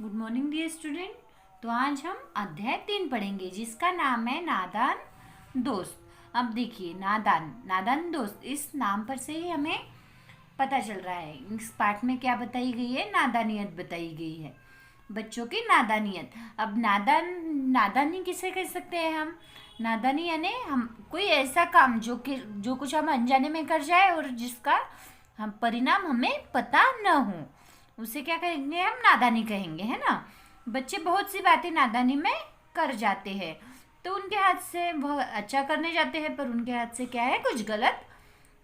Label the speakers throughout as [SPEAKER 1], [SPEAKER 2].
[SPEAKER 1] Good morning dear student. तो आज हम अध्याय 3 पढ़ेंगे जिसका नाम है नादान दोस्त। अब देखिए, नादान नादान दोस्त, इस नाम पर से ही हमें पता चल रहा है इस पाठ में क्या बताई गई है। नादानियत बताई गई है, बच्चों की नादानियत। अब नादानी किसे कह सकते हैं हम? नादानी यानी हम कोई ऐसा काम जो कुछ हम अनजाने में कर जाए और जिसका हम परिणाम हमें पता न हो, उसे क्या कहेंगे? हम नादानी कहेंगे, है ना। बच्चे बहुत सी बातें नादानी में कर जाते हैं, तो उनके हाथ से वह अच्छा करने जाते हैं पर उनके हाथ से क्या है, कुछ गलत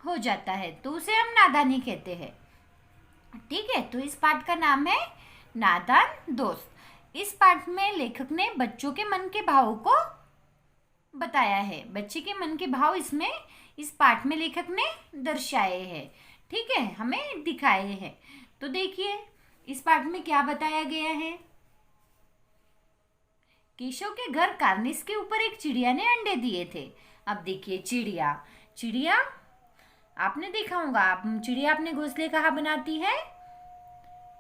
[SPEAKER 1] हो जाता है, तो उसे हम नादानी कहते हैं। ठीक है, तो इस पाठ का नाम है नादान दोस्त। इस पाठ में लेखक ने बच्चों के मन के भावों को बताया है। बच्चे के मन के भाव इसमें इस पाठ में लेखक ने दर्शाए हैं। ठीक है, हमें दिखाए हैं। तो देखिए, इस पाठ में क्या बताया गया है। केशव के घर कार्निस के ऊपर एक चिड़िया ने अंडे दिए थे। अब देखिए, चिड़िया चिड़िया आपने देखा होगा, चिड़िया अपने घोंसले कहाँ बनाती है?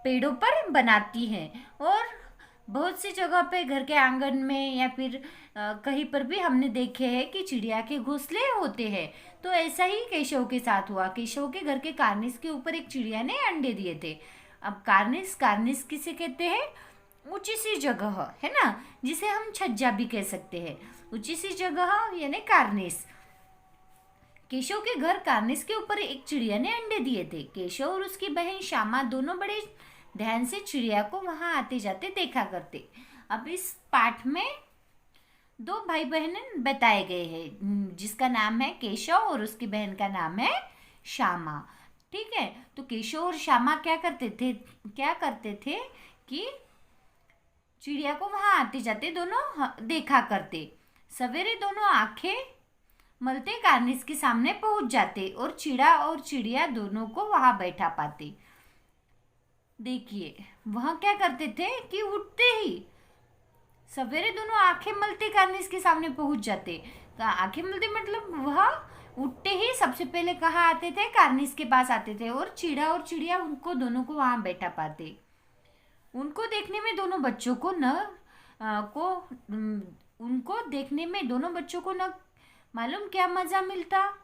[SPEAKER 1] पेड़ों पर बनाती है। और बहुत सी जगह पे घर के आंगन में या फिर कहीं पर भी हमने देखे हैं कि चिड़िया के घोंसले होते हैं। तो ऐसा ही केशव के साथ हुआ। केशव के घर के कार्निस के ऊपर एक चिड़िया ने अंडे दिए थे। अब कार्निस कार्निस किसे कहते हैं? ऊंची सी जगह, है ना, जिसे हम छज्जा भी कह सकते हैं। ऊंची सी जगह यानी कार्निस। केशव के घर कार्निस के ऊपर एक चिड़िया ने अंडे दिए थे। केशव और उसकी बहन श्यामा दोनों बड़े ध्यान से चिड़िया को वहां आते जाते देखा करते। अब इस पाठ में दो भाई बहन बताए गए हैं, जिसका नाम है केशव और उसकी बहन का नाम है श्यामा। ठीक है, तो केशव और श्यामा क्या करते थे कि चिड़िया को वहां आते जाते दोनों देखा करते। सवेरे दोनों आंखें मलते कार्निस के सामने पहुंच जाते और चिड़ा और चिड़िया दोनों को वहां बैठा पाते। देखिए, वह क्या करते थे कि उठते ही सवेरे दोनों आंखें मलते कार्निस के सामने पहुंच जाते। आंखें मलते मतलब वह उठते ही सबसे पहले कहाँ आते थे? कार्निस के पास आते थे और चिड़ा और चिड़िया उनको दोनों को वहां बैठा पाते। उनको देखने में दोनों बच्चों को उनको देखने में दोनों बच्चों को न मालूम क्या मजा मिलता।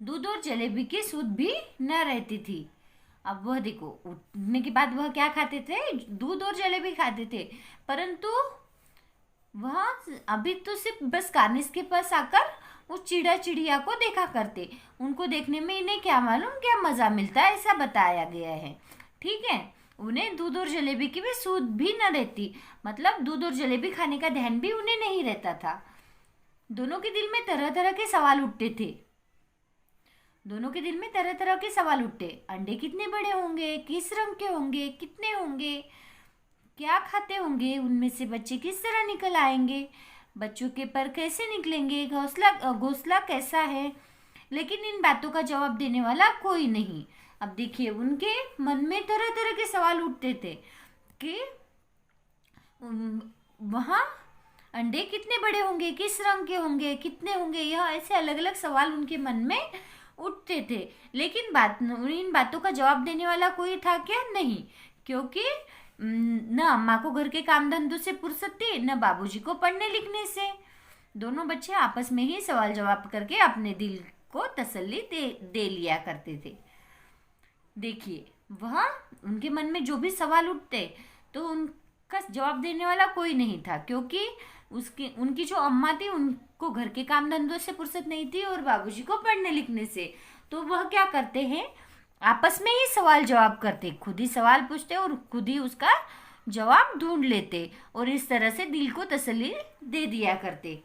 [SPEAKER 1] दूध और जलेबी की सूध भी न रहती थी। अब वह देखो, उठने के बाद वह क्या खाते थे? दूध और जलेबी खाते थे, परंतु वह अभी तो सिर्फ बस कार्निस के पास आकर उस चिड़ा चिड़िया को देखा करते। उनको देखने में इन्हें क्या मालूम क्या मजा मिलता है, ऐसा बताया गया है। ठीक है, उन्हें दूध और जलेबी की भी सूध भी न रहती, मतलब दूध और जलेबी खाने का ध्यान भी उन्हें नहीं रहता था। दोनों के दिल में तरह तरह के सवाल उठते थे। दोनों के दिल में तरह तरह के सवाल उठते। अंडे कितने बड़े होंगे? किस रंग के होंगे? कितने होंगे? क्या खाते होंगे? उनमें से बच्चे किस तरह निकल आएंगे? बच्चों के पर कैसे निकलेंगे? घोंसला कैसा है? लेकिन इन बातों का जवाब देने वाला कोई नहीं। अब देखिए, उनके मन में तरह तरह के सवाल उठते थे कि वहाँ अंडे कितने बड़े होंगे? किस रंग के होंगे? कितने होंगे? यह ऐसे अलग अलग सवाल उनके मन में उठते थे। लेकिन इन बातों का जवाब देने वाला कोई था क्या? नहीं, क्योंकि न अम्मा को घर के काम धंधों से फुर्सत थी, न बाबूजी को पढ़ने लिखने से। दोनों बच्चे आपस में ही सवाल जवाब करके अपने दिल को तसल्ली दे लिया करते थे। देखिए, वह उनके मन में जो भी सवाल उठते तो उनका जवाब देने वाला कोई नहीं था, क्योंकि उनकी जो अम्मा थी उनको घर के काम धंधों से फुर्सत नहीं थी और बाबूजी को पढ़ने लिखने से। तो वह क्या करते हैं? आपस में ही सवाल जवाब करते, खुद ही सवाल पूछते और खुद ही उसका जवाब ढूंढ लेते और इस तरह से दिल को तसल्ली दे दिया करते।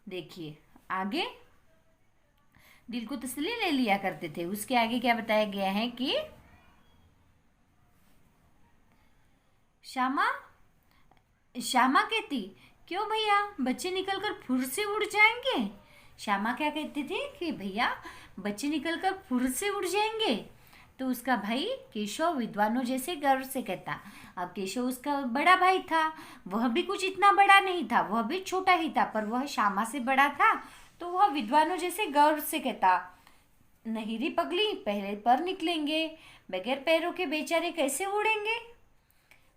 [SPEAKER 1] देखिए आगे, दिल को तसल्ली ले लिया करते थे। उसके आगे क्या बताया गया है कि श्यामा कहती, क्यों भैया, बच्चे निकलकर फुर से उड़ जाएंगे? श्यामा क्या कहती थी कि भैया, बच्चे निकलकर फुर से उड़ जाएंगे। तो उसका भाई केशव विद्वानों जैसे गर्व से कहता। अब केशव उसका बड़ा भाई था, वह भी कुछ इतना बड़ा नहीं था, वह भी छोटा ही था, पर वह श्यामा से बड़ा था। तो वह विद्वानों जैसे गर्व से कहता, नहीं री पगली, पहले पर निकलेंगे, बगैर पैरों के बेचारे कैसे उड़ेंगे?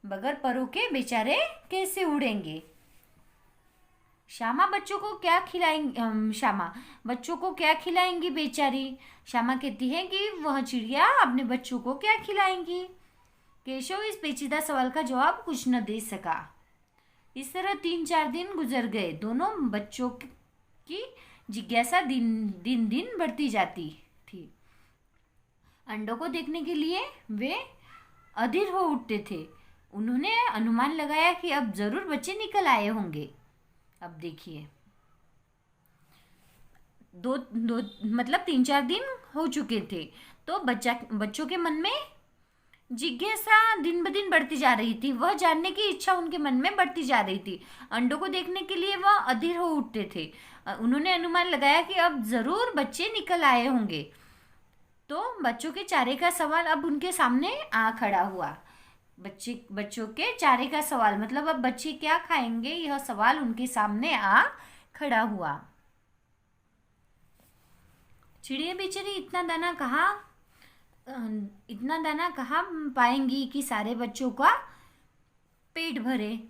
[SPEAKER 1] बगैर परों के बेचारे कैसे उड़ेंगे। श्यामा बच्चों को क्या खिलाएंगी, श्यामा बच्चों को क्या खिलाएंगी बेचारी। श्यामा कहती है कि वह चिड़िया अपने बच्चों को क्या खिलाएंगी। केशव इस पेचीदा सवाल का जवाब कुछ न दे सका। इस तरह 3-4 दिन गुजर गए। दोनों बच्चों की जिज्ञासा दिन दिन दिन बढ़ती जाती थी। अंडों को देखने के लिए वे अधीर हो उठते थे। उन्होंने अनुमान लगाया कि अब जरूर बच्चे निकल आए होंगे। अब देखिए, दो मतलब 3-4 दिन हो चुके थे, तो बच्चों के मन में जिज्ञासा दिन ब दिन बढ़ती जा रही थी। वह जानने की इच्छा उनके मन में बढ़ती जा रही थी। अंडों को देखने के लिए वह अधीर हो उठते थे। उन्होंने अनुमान लगाया कि अब जरूर बच्चे निकल आए होंगे। तो बच्चों के चारे का सवाल अब उनके सामने आ खड़ा हुआ। बच्चों के चारे का सवाल मतलब अब बच्चे क्या खाएंगे, यह सवाल उनके सामने आ खड़ा हुआ। चिड़िया बेचारी इतना दाना कहाँ पाएंगी कि सारे बच्चों का पेट भरे।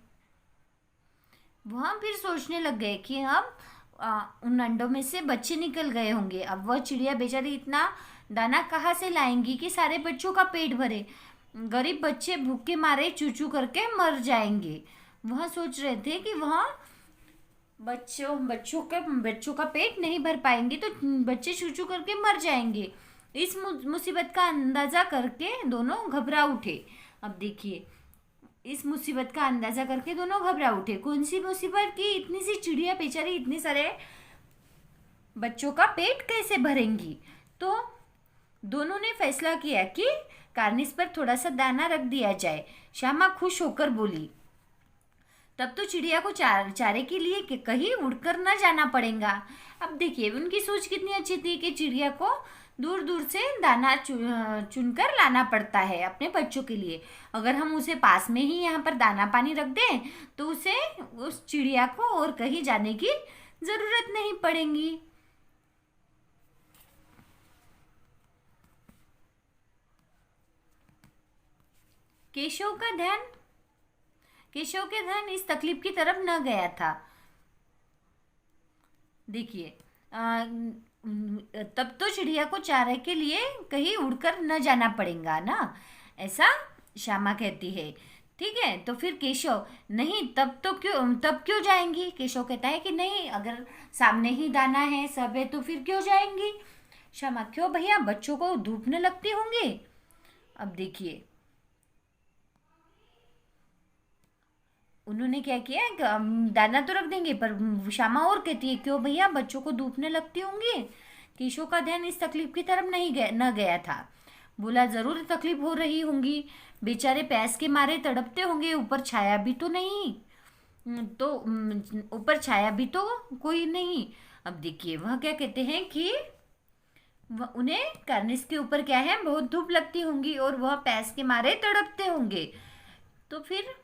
[SPEAKER 1] वह फिर सोचने लग गए कि अब उन अंडों में से बच्चे निकल गए होंगे। अब वह चिड़िया बेचारी इतना दाना कहाँ से लाएंगी कि सारे बच्चों का पेट भरे। गरीब बच्चे भूख के मारे चूचू करके मर जाएंगे। वह सोच रहे थे कि वह बच्चों का पेट नहीं भर पाएंगे तो बच्चे चूचू करके मर जाएंगे। इस मुसीबत का अंदाजा करके दोनों घबरा उठे। अब देखिए, इस मुसीबत का अंदाजा करके दोनों घबरा उठे। कौन सी मुसीबत की इतनी सी चिड़िया बेचारी इतने सारे बच्चों का पेट कैसे भरेंगी। तो दोनों ने फैसला किया कि कार्निस पर थोड़ा सा दाना रख दिया जाए। श्यामा खुश होकर बोली, तब तो चिड़िया को चारे के लिए कहीं उड़कर न जाना पड़ेगा। अब देखिए, उनकी सोच कितनी अच्छी थी कि चिड़िया को दूर दूर से दाना चुनकर लाना पड़ता है अपने बच्चों के लिए। अगर हम उसे पास में ही यहाँ पर दाना पानी रख दें तो उस चिड़िया को और कहीं जाने की जरूरत नहीं पड़ेगी। केशव के ध्यान इस तकलीफ की तरफ न गया था। देखिए, तब तो चिड़िया को चारे के लिए कहीं उड़कर न जाना पड़ेगा ना, ऐसा श्यामा कहती है। ठीक है, तो फिर केशव, नहीं तब क्यों जाएंगी। केशव कहता है कि नहीं, अगर सामने ही दाना है सब है तो फिर क्यों जाएंगी। श्यामा, क्यों भैया, बच्चों को धूप न लगती होंगी। अब देखिए, उन्होंने क्या किया, दाना तो रख देंगे, पर श्यामा और कहती है क्यों भैया, बच्चों को धूप न लगती होंगी। केशव का ध्यान इस तकलीफ की तरफ न गया था। बोला, जरूर तकलीफ हो रही होंगी, बेचारे प्यास के मारे तड़पते होंगे, ऊपर छाया भी तो नहीं, तो ऊपर छाया भी तो कोई नहीं। अब देखिए, वह क्या कहते हैं कि उन्हें कार्निस के ऊपर क्या है, बहुत धूप लगती होंगी और वह प्यास के मारे तड़पते होंगे। तो फिर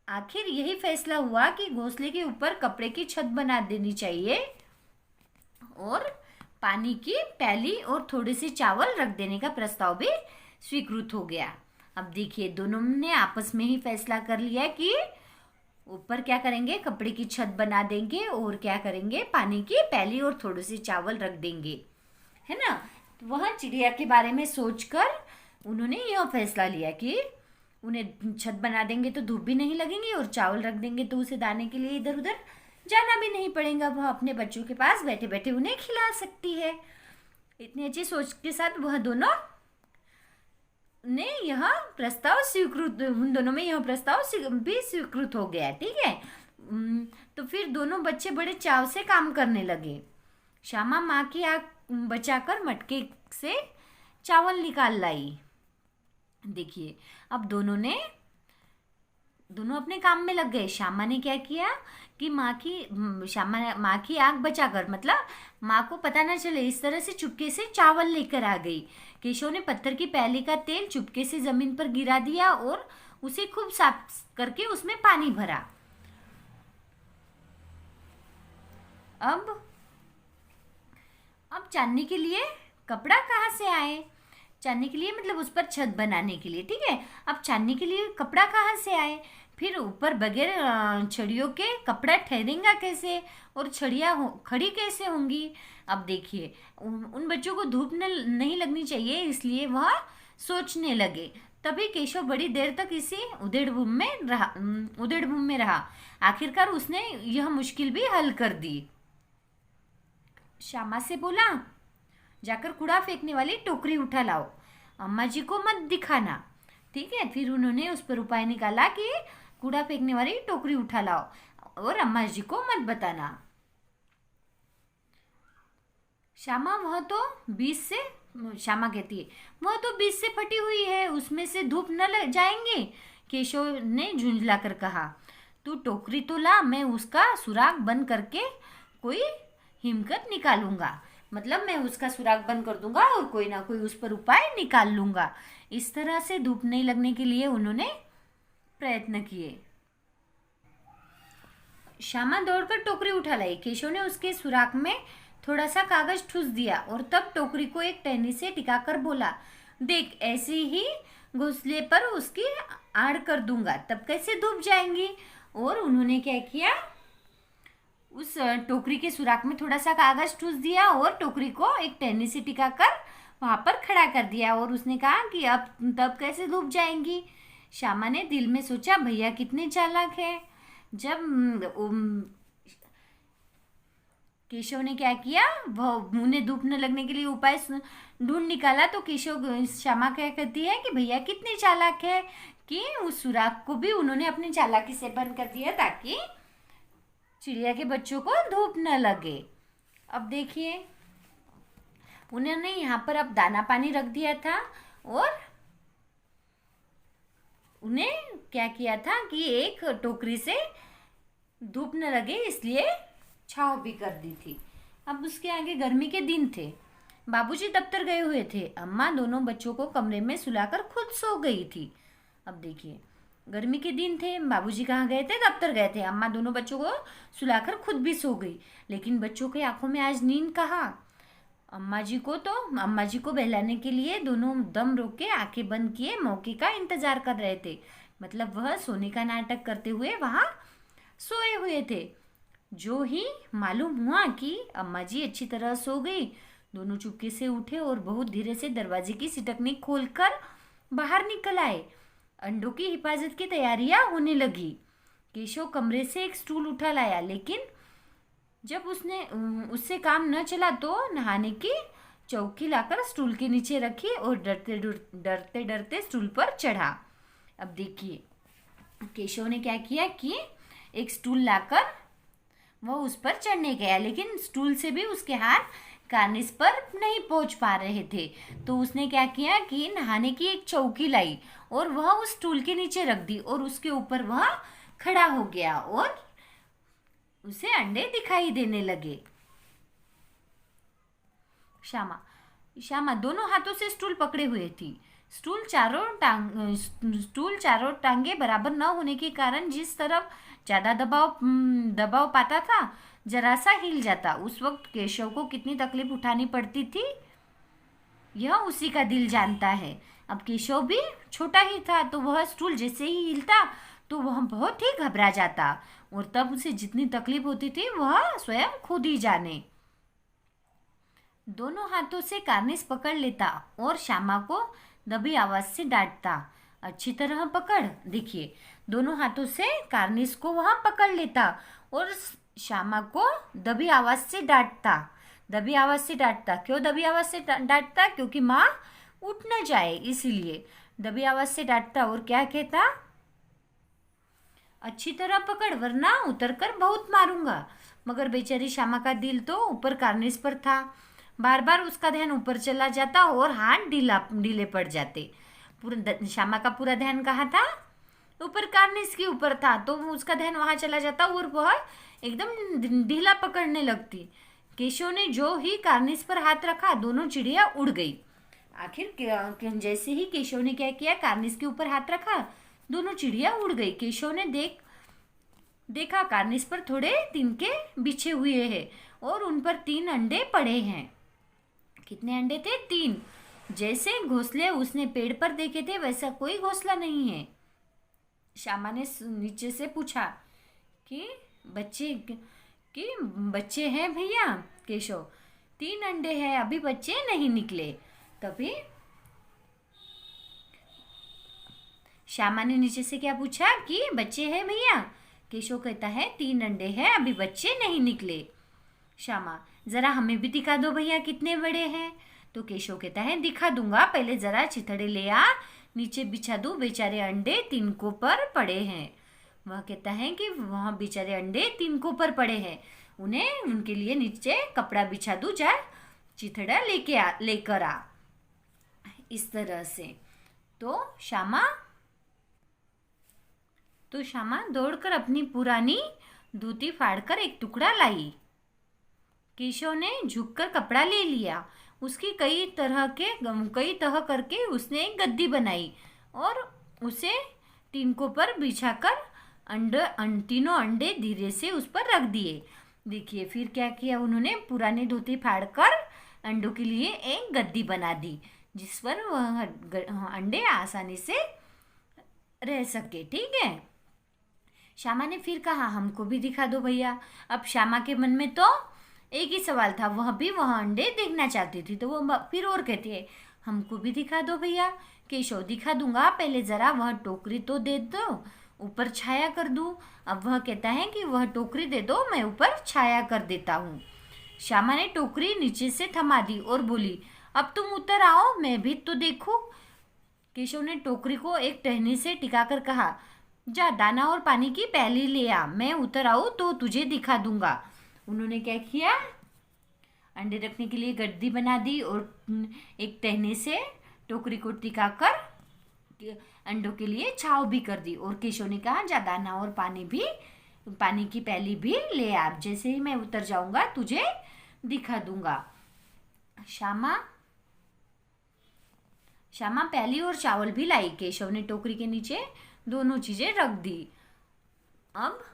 [SPEAKER 1] आखिर यही फैसला हुआ कि घोंसले के ऊपर कपड़े की छत बना देनी चाहिए और पानी की प्याली और थोड़े से चावल रख देने का प्रस्ताव भी स्वीकृत हो गया। अब देखिए, दोनों ने आपस में ही फैसला कर लिया कि ऊपर क्या करेंगे, कपड़े की छत बना देंगे और क्या करेंगे, पानी की प्याली और थोड़े से चावल रख देंगे, है ना। तो वह चिड़िया के बारे में सोचकर उन्होंने यह फैसला लिया कि उन्हें छत बना देंगे तो धूप भी नहीं लगेंगी और चावल रख देंगे तो उसे दाने के लिए इधर उधर जाना भी नहीं पड़ेगा। वह अपने बच्चों के पास बैठे बैठे उन्हें खिला सकती है। इतनी अच्छी सोच के साथ वह दोनों ने यह प्रस्ताव स्वीकृत, उन दोनों में यह प्रस्ताव भी स्वीकृत हो गया। ठीक है, तो फिर दोनों बच्चे बड़े चाव से काम करने लगे। श्यामा माँ की आँख बचाकर मटके से चावल निकाल लाई। देखिए, अब दोनों अपने काम में लग गए। श्यामा ने क्या किया कि माँ की आंख बचाकर, मतलब माँ को पता ना चले, इस तरह से चुपके से चावल लेकर आ गई। केशव ने पत्थर की प्याली का तेल चुपके से जमीन पर गिरा दिया और उसे खूब साफ करके उसमें पानी भरा। अब जानने के लिए कपड़ा कहाँ से आए। चांदनी के लिए मतलब उस पर छत बनाने के लिए, ठीक है। अब चांदनी के लिए कपड़ा कहाँ से आए, फिर ऊपर बगैर छड़ियों के कपड़ा ठहरेगा कैसे, और छड़ियाँ खड़ी कैसे होंगी। अब देखिए उन बच्चों को धूप नहीं लगनी चाहिए, इसलिए वह सोचने लगे। तभी केशव बड़ी देर तक इसी उधेड़ बुन में रहा। आखिरकार उसने यह मुश्किल भी हल कर दी। श्यामा से बोला, जाकर कूड़ा फेंकने वाली टोकरी उठा लाओ, अम्मा जी को मत दिखाना, ठीक है। फिर उन्होंने उस पर उपाय निकाला कि कूड़ा फेंकने वाली टोकरी उठा लाओ और अम्मा जी को मत बताना। श्यामा कहती है, वह तो बीच से फटी हुई है, उसमें से धूप न लग जाएंगे। केशव ने झुंझला कर कहा, तू टोकरी तो ला, मैं उसका सुराग बंद करके कोई हिम्मत निकालूंगा। मतलब मैं उसका सुराग बंद कर दूंगा और कोई ना कोई उस पर उपाय निकाल लूंगा। इस तरह से धूप नहीं लगने के लिए उन्होंने प्रयत्न किए। श्यामा दौड़कर टोकरी उठा लाई। केशव ने उसके सुराग में थोड़ा सा कागज ठूस दिया और तब टोकरी को एक टहनी से टिकाकर बोला, देख ऐसे ही घोंसले पर उसकी आड़ कर दूंगा, तब कैसे धूप जाएंगी। और उन्होंने क्या किया, उस टोकरी के सुराख में थोड़ा सा कागज ठूस दिया और टोकरी को एक टहनी से टिकाकर वहां पर खड़ा कर दिया। और उसने कहा कि अब तब कैसे धूप जाएंगी। श्यामा ने दिल में सोचा, भैया कितने चालाक है। जब केशव ने क्या किया, वह उन्हें धूप न लगने के लिए उपाय ढूंढ निकाला, तो केशव श्यामा क्या कहती है कि भैया कितने चालाक है कि उस सुराख को भी उन्होंने अपनी चालाकी से बंद कर दिया ताकि चिड़िया के बच्चों को धूप न लगे। अब देखिए उन्होंने यहाँ पर अब दाना पानी रख दिया था और उन्हें क्या किया था कि एक टोकरी से धूप न लगे इसलिए छाव भी कर दी थी। अब उसके आगे गर्मी के दिन थे। बाबूजी दफ्तर गए हुए थे। अम्मा दोनों बच्चों को कमरे में सुलाकर खुद सो गई थी। अब देखिए गर्मी के दिन थे, बाबूजी कहाँ गए थे, दफ्तर गए थे। अम्मा दोनों बच्चों को सुलाकर खुद भी सो गई, लेकिन बच्चों की आंखों में आज नींद कहाँ। अम्मा जी को बहलाने के लिए दोनों दम रोक के आंखें बंद किए मौके का इंतजार कर रहे थे। मतलब वह सोने का नाटक करते हुए वहां सोए हुए थे। जो ही मालूम हुआ कि अम्मा जी अच्छी तरह सो गई, दोनों चुपके से उठे और बहुत धीरे से दरवाजे की सिटकनी खोलकर बाहर निकल आए। अंडों की हिफाजत की तैयारियां होने लगी। केशव कमरे से एक स्टूल उठा लाया, लेकिन जब उससे काम न चला तो नहाने की चौकी लाकर स्टूल के नीचे रखी और डरते डरते स्टूल पर चढ़ा। अब देखिए केशव ने क्या किया कि एक स्टूल लाकर वह उस पर चढ़ने गया, लेकिन स्टूल से भी उसके हाथ कार्निस पर नहीं पहुंच पा रहे थे। तो उसने क्या किया कि नहाने की एक चौकी लाई और वह उस स्टूल के नीचे रख दी और उसके ऊपर वह खड़ा हो गया और उसे अंडे दिखाई देने लगे। श्यामा दोनों हाथों से स्टूल पकड़े हुए थी। स्टूल चारों टांगे बराबर न होने के कारण जिस तरफ ज्यादा दबाव पाता था जरा सा हिल जाता। उस वक्त केशव को कितनी तकलीफ उठानी पड़ती थी यह उसी का दिल जानता है। अब केशव भी छोटा ही था, तो वह स्टूल जैसे ही हिलता तो वह बहुत ही घबरा जाता और तब उसे जितनी तकलीफ होती थी वह स्वयं खुद ही जाने। दोनों हाथों से कार्निस पकड़ लेता और श्यामा को दबी आवाज से डांटता, अच्छी तरह पकड़। देखिए दोनों हाथों से कार्निस को वहां पकड़ लेता और श्यामा को दबी आवाज से डांटता। क्यों दबी आवाज से डांटता? क्योंकि माँ उठ न जाए, इसीलिए दबी आवाज से डांटता। और क्या कहता? अच्छी तरह पकड़ वरना उतरकर बहुत मारूंगा। मगर बेचारी श्यामा का दिल तो ऊपर कार्निस पर था। बार बार उसका ध्यान ऊपर चला जाता और हाथ ढीले पड़ जाते। श्यामा का पूरा ध्यान कहाँ था? ऊपर कार्निस के ऊपर था, तो उसका ध्यान वहां चला जाता और वह एकदम ढीला पकड़ने लगती। केशव ने जो ही कार्निस पर हाथ रखा दोनों चिड़िया उड़ गई। आखिर जैसे ही केशव ने क्या किया, कार्निस के ऊपर हाथ रखा, दोनों चिड़िया उड़ गई। केशव ने देखा कार्निस पर थोड़े तिनके बिछे हुए हैं और उन पर 3 अंडे पड़े हैं। कितने अंडे थे? 3। जैसे घोंसले उसने पेड़ पर देखे थे वैसा कोई घोंसला नहीं है। श्यामा ने नीचे से पूछा कि बच्चे कि बच्चे हैं भैया। केशव, 3 अंडे हैं, अभी बच्चे नहीं निकले। तभी श्यामा ने नीचे से क्या पूछा कि बच्चे हैं भैया। केशव कहता है 3 अंडे हैं, अभी बच्चे नहीं निकले। श्यामा, जरा हमें भी दिखा दो भैया कितने बड़े हैं। तो केशव कहता है दिखा दूंगा, पहले जरा चिथड़े ले आ, नीचे बिछा दो, बेचारे अंडे तिनकों पर पड़े हैं। वह कहता है कि वहाँ बेचारे अंडे तिनकों पर पड़े हैं, उन्हें उनके लिए नीचे कपड़ा बिछा दूं, जा चिथड़ा लेकर आ। इस तरह से तो श्यामा दौड़कर अपनी पुरानी धोती फाड़कर एक टुकड़ा लाई। केशव ने झुककर कपड़ा ले लिया। उसकी कई तह करके उसने एक गद्दी बनाई और उसे तिनकों पर बिछाकर तीनों अंडे धीरे से उस पर रख दिए। देखिए फिर क्या किया उन्होंने, पुरानी धोती फाड़कर अंडों के लिए एक गद्दी बना दी, जिस पर वह अंडे आसानी से रह सके। ठीक है। श्यामा ने फिर कहा हमको भी दिखा दो भैया। अब श्यामा के मन में तो एक ही सवाल था, वह भी वह अंडे देखना चाहती थी। तो वो फिर और कहती है हमको भी दिखा दो भैया। केशव, दिखा दूंगा, पहले जरा वह टोकरी तो दे दो, ऊपर छाया कर दूं। अब वह कहता है कि वह टोकरी दे दो, मैं ऊपर छाया कर देता हूँ। श्यामा ने टोकरी नीचे से थमा दी और बोली अब तुम उतर आओ, मैं भी तो देखूं। केशव ने टोकरी को एक टहनी से टिकाकर कहा जा दाना और पानी की प्याली ले आ, मैं उतर आऊँ तो तुझे दिखा दूंगा। उन्होंने क्या किया, अंडे रखने के लिए गद्दी बना दी और एक टहनी से टोकरी को टिकाकर अंडों के लिए छाव भी कर दी। और केशव ने कहा जा दाना और पानी की प्याली भी ले आ, जैसे ही मैं उतर जाऊंगा तुझे दिखा दूंगा। श्यामा प्याली और चावल भी लाई। केशव ने टोकरी के नीचे दोनों चीजें रख दी अब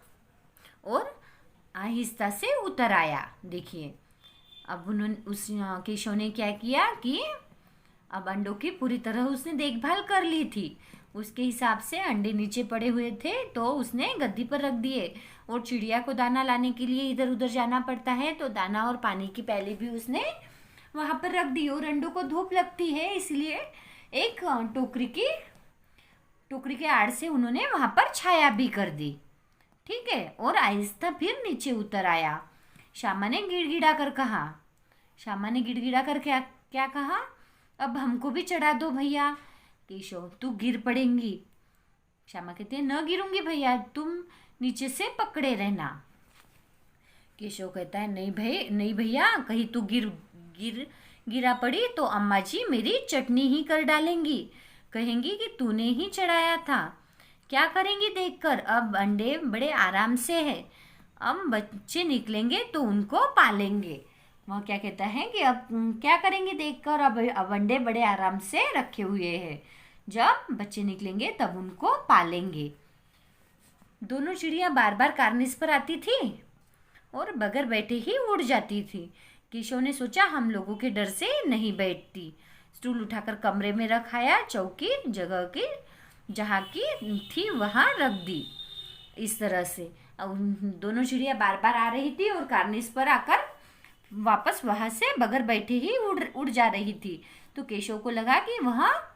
[SPEAKER 1] और आहिस्ता से उतर आया। देखिए अब केशव ने क्या किया कि अब अंडों की पूरी तरह उसने देखभाल कर ली थी। उसके हिसाब से अंडे नीचे पड़े हुए थे तो उसने गद्दी पर रख दिए, और चिड़िया को दाना लाने के लिए इधर उधर जाना पड़ता है तो दाना और पानी की प्याली भी उसने वहाँ पर रख दी। और अंडों को धूप लगती है इसलिए एक टोकरी के आड़ से उन्होंने वहाँ पर छाया भी कर दी। ठीक है। और आहिस्ता फिर नीचे उतर आया। श्यामा ने गिड़गिड़ा कर क्या कहा, अब हमको भी चढ़ा दो भैया। केशव, तू गिर पड़ेंगी। श्यामा कहते हैं न गिरूंगी भैया, तुम नीचे से पकड़े रहना। केशव कहता है नहीं भैया, कहीं तू गिरा पड़ी तो अम्मा जी मेरी चटनी ही कर डालेंगी, कहेंगी कि तूने ही चढ़ाया था। क्या करेंगी देखकर, अब अंडे बड़े आराम से है, अब बच्चे निकलेंगे तो उनको पालेंगे। वह क्या कहता है कि अब क्या करेंगे देखकर, अब अंडे बड़े आराम से रखे हुए हैं, जब बच्चे निकलेंगे तब उनको पालेंगे। दोनों चिड़िया बार बार कार्निस पर आती थी और बगैर बैठे ही उड़ जाती थी। केशव ने सोचा हम लोगों के डर से नहीं बैठती। स्टूल उठाकर कमरे में रखाया, चौकी जगह की जहाँ की थी वहाँ रख दी। इस तरह से दोनों चिड़िया बार बार आ रही थी और कार्निस पर आकर वापस वहाँ से बगैर बैठे ही उड़ जा रही थी। तो केशव को लगा कि वहाँ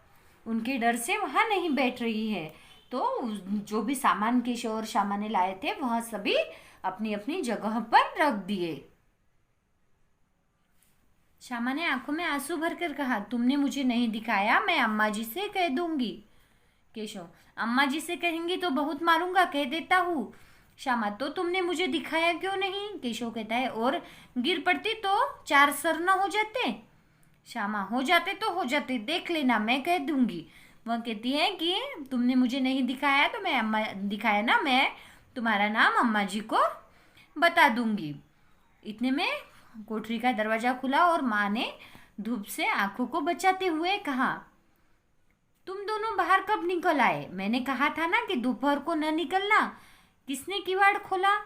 [SPEAKER 1] उनके डर से वहाँ नहीं बैठ रही है, तो जो भी सामान केशव और श्यामा ने लाए थे वह सभी अपनी अपनी जगह पर रख दिए। श्यामा ने आंखों में आंसू भरकर कहा तुमने मुझे नहीं दिखाया, मैं अम्मा जी से कह दूंगी। केशव, अम्मा जी से कहेंगी तो बहुत मारूंगा, कह देता हूँ। श्यामा, तो तुमने मुझे दिखाया क्यों नहीं? केशव कहता है और गिर पड़ती तो 4 सर न हो जाते? श्यामा, हो जाते तो हो जाते, देख लेना, मैं कह दूंगी। वह कहती है कि तुमने मुझे नहीं दिखाया तो मैं तुम्हारा नाम अम्मा जी को बता दूंगी। इतने में कोठरी का दरवाजा खुला और माँ ने धूप से आंखों को बचाते हुए कहा तुम दोनों बाहर कब निकल आए? मैंने कहा था ना कि दोपहर को न निकलना। किसने किवाड़ खोला?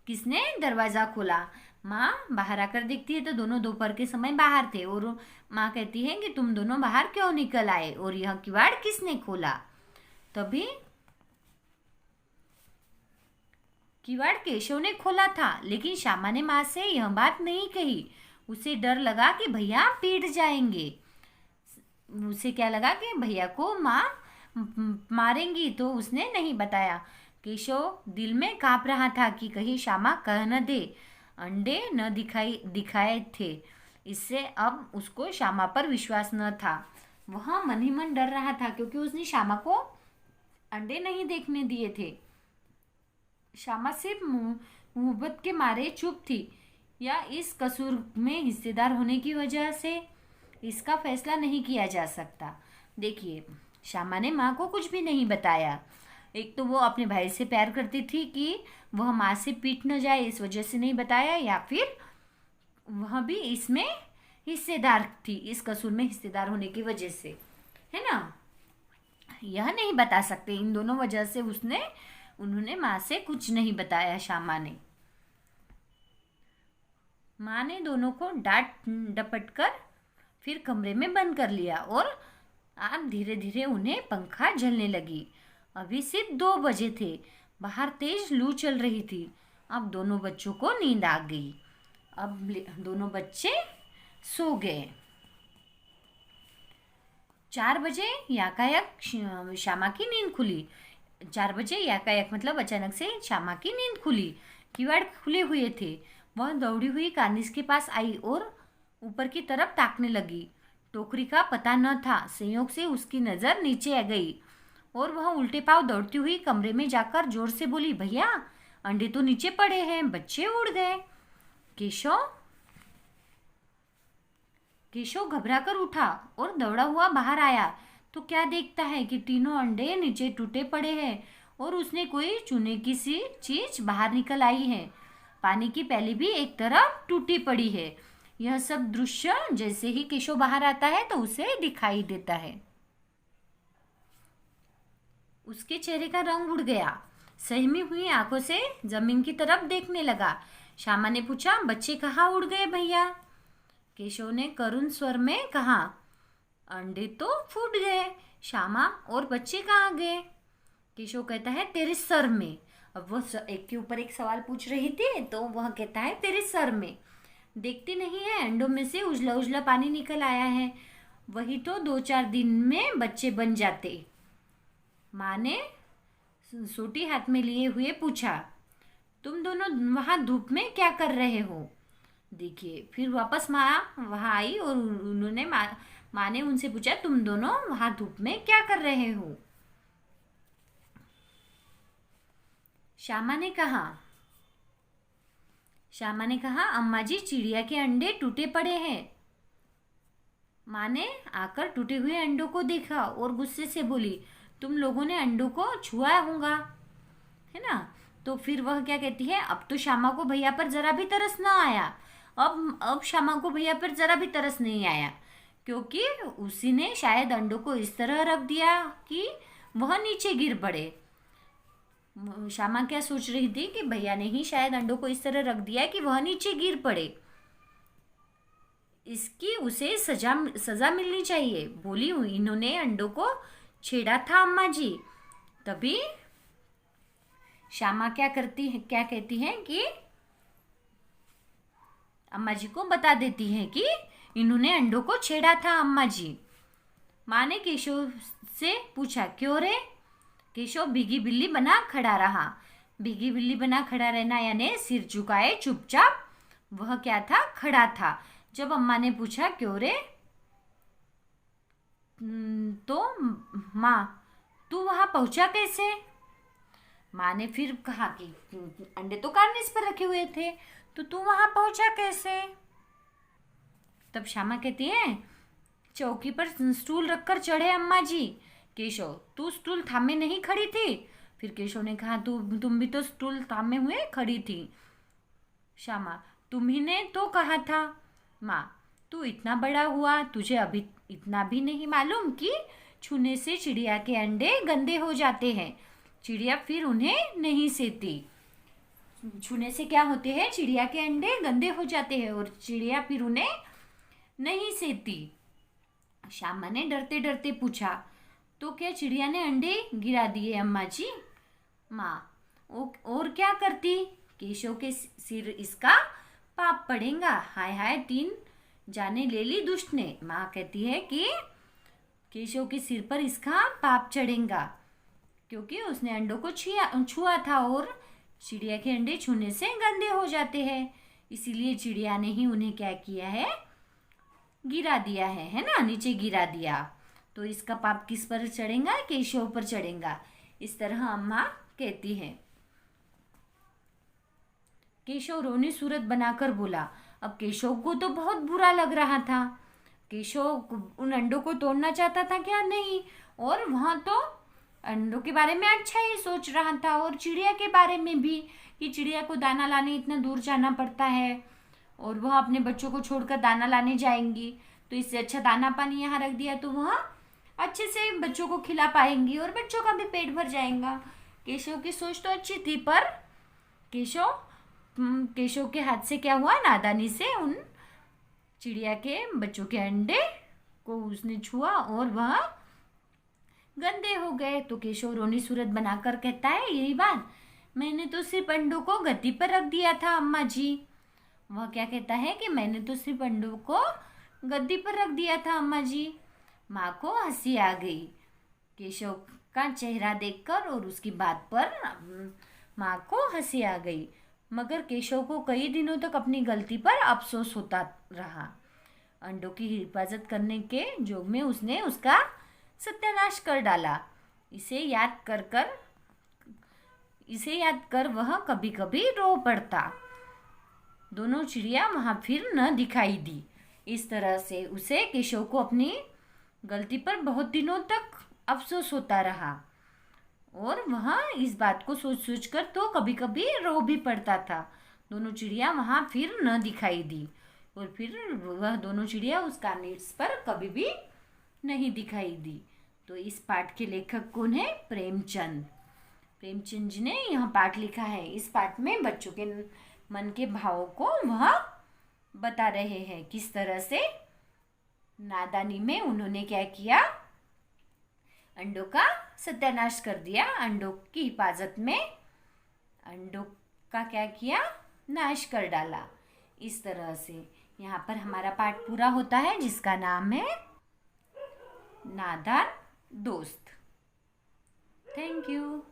[SPEAKER 1] किसने दरवाजा खोला? माँ बाहर आकर देखती है तो दोनों दोपहर के समय बाहर थे और माँ कहती है कि तुम दोनों बाहर क्यों निकल आए और यह किवाड़ किसने खोला। तभी किवाड़ केशव ने खोला था, लेकिन श्यामा ने माँ से यह बात नहीं कही। उसे डर लगा कि भैया पीट जाएंगे। उसे क्या लगा कि भैया को माँ मारेंगी, तो उसने नहीं बताया। केशव दिल में कांप रहा था कि कहीं श्यामा कह न दे। अंडे न दिखाए थे, इससे अब उसको श्यामा पर विश्वास न था। वह मन ही मन डर रहा था क्योंकि उसने श्यामा को अंडे नहीं देखने दिए थे। श्यामा सिर्फ मोहब्बत के मारे चुप थी, या इस कसूर में हिस्सेदार होने की वजह से, इसका फैसला नहीं किया जा सकता। देखिए, श्यामा ने माँ को कुछ भी नहीं बताया। एक तो वो अपने भाई से प्यार करती थी कि वह माँ से पीट न जाए, इस वजह से नहीं बताया, या फिर वह भी इसमें हिस्सेदार थी, इस कसूर में हिस्सेदार होने की वजह से, है ना। यह नहीं बता सकते। इन दोनों वजह से उन्होंने माँ से कुछ नहीं बताया। श्यामा ने, माँ ने दोनों को डांट डपट कर फिर कमरे में बंद कर लिया और अब धीरे धीरे उन्हें पंखा झलने लगी। अभी सिर्फ 2 बजे थे। बाहर तेज लू चल रही थी। अब दोनों बच्चों को नींद आ गई। अब दोनों बच्चे सो गए। 4 बजे याकायक श्यामा की नींद खुली। 4 बजे याकायक मतलब अचानक से श्यामा की नींद खुली। किवाड़ खुले हुए थे। वह दौड़ी हुई कार्निस के पास आई और ऊपर की तरफ ताकने लगी। टोकरी का पता न था। संयोग से उसकी नज़र नीचे आ गई और वह उल्टे पांव दौड़ती हुई कमरे में जाकर जोर से बोली, भैया अंडे तो नीचे पड़े हैं, बच्चे उड़ गए। केशव घबराकर उठा और दौड़ा हुआ बाहर आया तो क्या देखता है कि तीनों अंडे नीचे टूटे पड़े हैं और उसने कोई चूने की सी चीज बाहर निकल आई है। पानी की प्याली भी एक तरफ टूटी पड़ी है। यह सब दृश्य जैसे ही केशव बाहर आता है तो उसे दिखाई देता है। उसके चेहरे का रंग उड़ गया। सहमी हुई आंखों से जमीन की तरफ देखने लगा। श्यामा ने पूछा, बच्चे कहाँ उड़ गए भैया? केशव ने करुण स्वर में कहा, अंडे तो फूट गए श्यामा, और बच्चे कहाँ गए? केशव कहता है, तेरे सर में। अब वो एक के ऊपर एक सवाल पूछ रही थी तो वह कहता है, तेरे सर में। देखती नहीं है अंडों में से उजला उजला पानी निकल आया है, वही तो 2-4 दिन में बच्चे बन जाते। माँ ने सोटी हाथ में लिए हुए पूछा, तुम दोनों वहाँ धूप में क्या कर रहे हो? देखिए, फिर वापस माँ वहाँ आई और उन्होंने माँ ने उनसे पूछा, तुम दोनों वहाँ धूप में क्या कर रहे हो? श्यामा ने कहा, अम्मा जी चिड़िया के अंडे टूटे पड़े हैं। माँ ने आकर टूटे हुए अंडों को देखा और गुस्से से बोली, तुम लोगों ने अंडों को छुआ होगा, है ना। तो फिर वह क्या कहती है, अब तो श्यामा को भैया पर जरा भी तरस ना आया। अब श्यामा को भैया पर जरा भी तरस नहीं आया क्योंकि उसी ने शायद अंडों को इस तरह रख दिया कि वह नीचे गिर पड़े। श्यामा क्या सोच रही थी कि भैया ने ही शायद अंडों को इस तरह रख दिया कि वह नीचे गिर पड़े, इसकी उसे सजा मिलनी चाहिए। बोली, इन्होंने अंडों को छेड़ा था अम्मा जी। तभी श्यामा क्या कहती है कि अम्मा जी को बता देती है कि इन्होंने अंडों को छेड़ा था अम्मा जी। माँ ने केशव से पूछा, क्यों रे? केशव भीगी बिल्ली बना खड़ा रहा। भीगी बिल्ली बना खड़ा रहना यानी सिर झुकाए चुपचाप वह क्या था, खड़ा था। जब अम्मा ने पूछा, क्यों रे? तो माँ, तू वहां पहुंचा कैसे? माँ ने फिर कहा कि अंडे तो कार्निस पर रखे हुए थे, तो तू वहां पहुंचा कैसे? तब श्यामा कहती है, चौकी पर स्टूल रखकर चढ़े अम्मा जी। केशव, तू स्टूल थामे नहीं खड़ी थी? फिर केशव ने कहा, तुम भी तो स्टूल थामे हुए खड़ी थी। श्यामा, तुम्ही ने तो कहा था। माँ, तू इतना बड़ा हुआ, तुझे अभी इतना भी नहीं मालूम कि छूने से चिड़िया के अंडे गंदे हो जाते हैं, चिड़िया फिर उन्हें नहीं सेती। छूने से क्या होते हैं, चिड़िया के अंडे गंदे हो जाते हैं और चिड़िया फिर उन्हें नहीं सेती। श्यामा ने डरते डरते पूछा, तो क्या चिड़िया ने अंडे गिरा दिए अम्मा जी? माँ, और क्या करती? केशव के सिर इसका पाप पड़ेगा। हाय हाय, 3 जाने ले ली दुष्ट ने। माँ कहती है कि केशव के सिर पर इसका पाप चढ़ेगा क्योंकि उसने अंडों को छुआ था और चिड़िया के अंडे छूने से गंदे हो जाते हैं, इसीलिए चिड़िया ने ही उन्हें क्या किया है, गिरा दिया है ना, नीचे गिरा दिया। तो इसका पाप किस पर चढ़ेगा? केशव पर चढ़ेगा। इस तरह अम्मा कहती है। केशव रोनी सूरत बनाकर बोला। अब केशव को तो बहुत बुरा लग रहा था। केशव उन अंडों को तोड़ना चाहता था क्या? नहीं। और वहाँ तो अंडों के बारे में अच्छा ही सोच रहा था और चिड़िया के बारे में भी, कि चिड़िया को दाना लाने इतना दूर जाना पड़ता है और वह अपने बच्चों को छोड़कर दाना लाने जाएंगी, तो इससे अच्छा दाना पानी यहाँ रख दिया तो वह अच्छे से बच्चों को खिला पाएंगी और बच्चों का भी पेट भर जाएगा। केशव की सोच तो अच्छी थी, पर केशव के हाथ से क्या हुआ, नादानी से उन चिड़िया के बच्चों के अंडे को उसने छुआ और वह गंदे हो गए। तो केशव रोनी सूरत बनाकर कहता है, यही बात, मैंने तो सिर्फ अंडों को गद्दी पर रख दिया था अम्मा जी। वह क्या कहता है कि मैंने तो सिर्फ अंडों को गद्दी पर रख दिया था अम्मा जी। माँ को हंसी आ गई केशव का चेहरा देखकर और उसकी बात पर माँ को हंसी आ गई, मगर केशव को कई दिनों तक अपनी गलती पर अफसोस होता रहा। अंडों की हिफाजत करने के जोग में उसने उसका सत्यानाश कर डाला। इसे याद कर वह कभी कभी रो पड़ता। दोनों चिड़िया वहां फिर न दिखाई दी। इस तरह से उसे केशव को अपनी गलती पर बहुत दिनों तक अफसोस होता रहा और वह इस बात को सोच सोच कर तो कभी कभी रो भी पड़ता था। दोनों चिड़िया वहां फिर न दिखाई दी और फिर वह दोनों चिड़िया उस कार्निस पर कभी भी नहीं दिखाई दी। तो इस पाठ के लेखक कौन है? प्रेमचंद। प्रेमचंद जी ने यह पाठ लिखा है। इस पाठ में बच्चों के मन के भावों को वह बता रहे हैं, किस तरह से नादानी में उन्होंने क्या किया, अंडों का सत्यानाश कर दिया। अंडों की हिफाजत में अंडों का क्या किया, नाश कर डाला। इस तरह से यहाँ पर हमारा पाठ पूरा होता है, जिसका नाम है नादान दोस्त। Thank you.